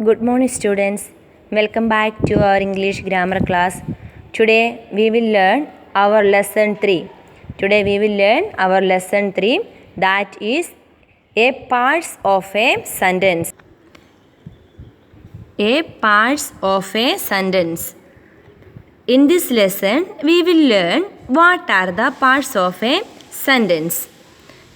Good morning, students. Welcome back to our English grammar class. Today we will learn our lesson 3. That is a parts of a sentence. A parts of a sentence. In this lesson we will learn what are the parts of a sentence.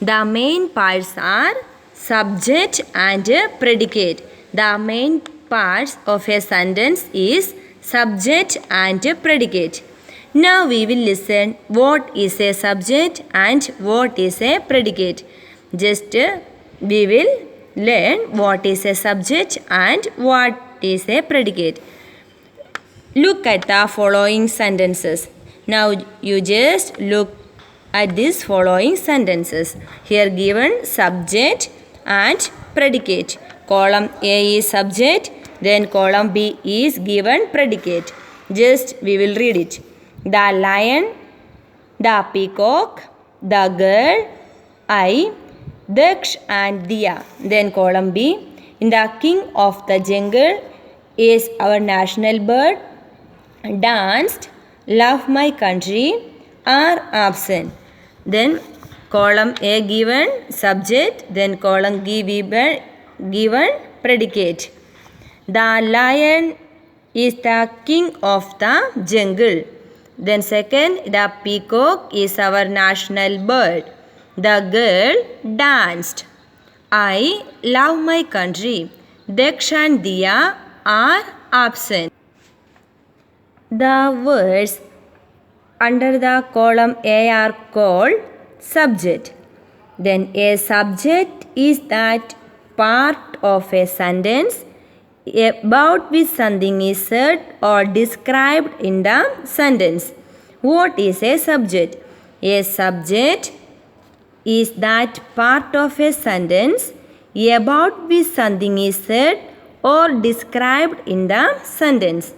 The main parts are subject and predicate. The main parts of a sentence is subject and predicate. Now we will listen what is a subject and what is a predicate. We will learn what is a subject and what is a predicate. Look at the following sentences. Now you just look at these following sentences. Here given subject and predicate. Column A is subject, then column B is given predicate. Just we will read it. The lion, the peacock, the girl, I, Daksh and Diya. Then column B. In the king of the jungle is our national bird. Danced, love my country are absent. Then column A given subject, then column B given predicate. The lion is the king of the jungle. Then second, the peacock is our national bird. The girl danced. I love my country. Daksh and Diya are absent. The words under the column A are called subject. Then a subject is that part of a sentence about which something is said or described in the sentence. What is a subject? A subject is that part of a sentence about which something is said or described in the sentence.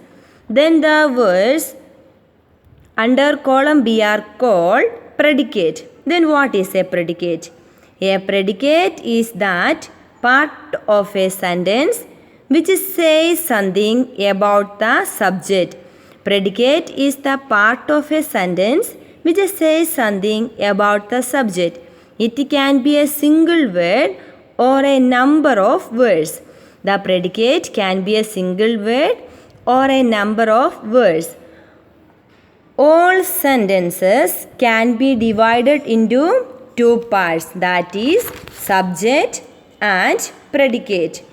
Then the words under column B are called predicate. Then what is a predicate? A predicate is that part of a sentence which says something about the subject. Predicate is the part of a sentence which says something about the subject. It can be a single word or a number of words. The predicate can be a single word or a number of words. All sentences can be divided into two parts, that is subject and predicate.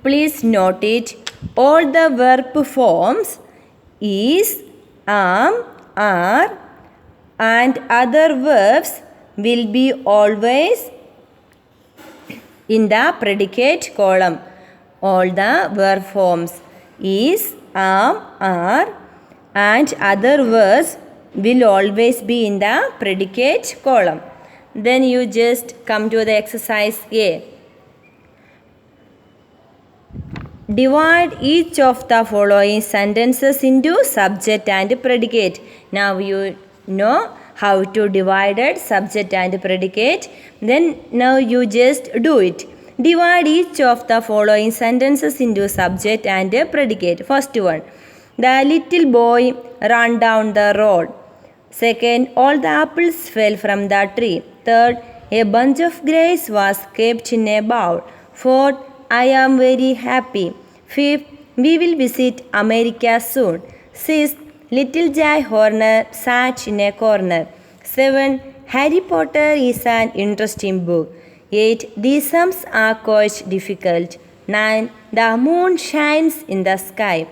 Please note it. All the verb forms is, are and other verbs will be always in the predicate column. All the verb forms is, are and other verbs will always be in the predicate column. Then you just come to the exercise A. Divide each of the following sentences into subject and predicate. Now you know how to divide subject and predicate. Then now you just do it. Divide each of the following sentences into subject and predicate. First one. The little boy ran down the road. Second, all the apples fell from the tree. Third, a bunch of grapes was kept in a bowl. Fourth, I am very happy. Fifth, we will visit America soon. Sixth, little Jack Horner sat in a corner. Seventh, Harry Potter is an interesting book. 8. These sums are quite difficult. 9. The moon shines in the sky.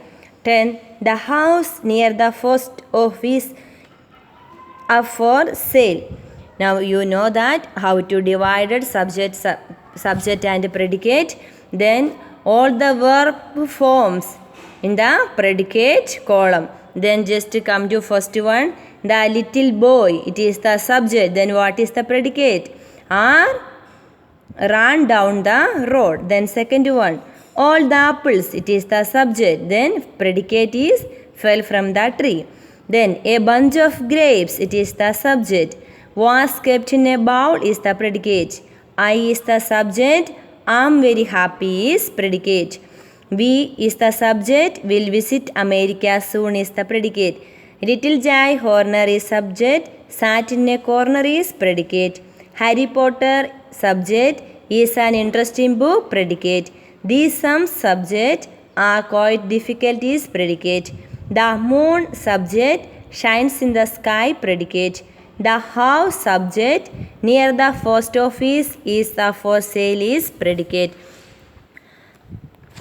10. The house near the post office up for sale. Now you know that how to divide subject and predicate. Then all the verb forms in the predicate column. Then just come to first one. The little boy, it is the subject. Then what is the predicate? Ran down the road. Then second one, all the apples, it is the subject. Then predicate is fell from the tree. Then a bunch of grapes, it is the subject. Was kept in a bowl is the predicate. I is the subject. I am very happy is predicate. We is the subject. Will visit America soon is the predicate. Little Jai Horner is subject. Sat in a corner is predicate. Harry Potter subject is an interesting book predicate. These some subject are quite difficult is predicate. The moon subject shines in the sky predicate. The house subject near the post office is the for sale is predicate.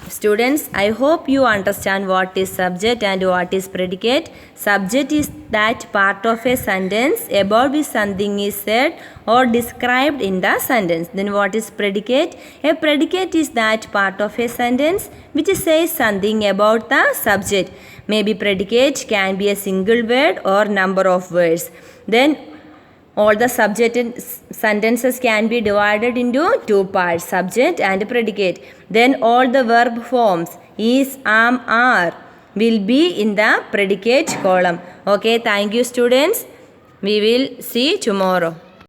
Students, I hope you understand what is subject and what is predicate. Subject is that part of a sentence about which something is said or described in the sentence. Then what is predicate? A predicate is that part of a sentence which says something about the subject. Maybe predicate can be a single word or number of words. Then all the subject sentences can be divided into two parts, subject and predicate. Then all the verb forms is, am, are will be in the predicate column. Okay, thank you students. We will see tomorrow.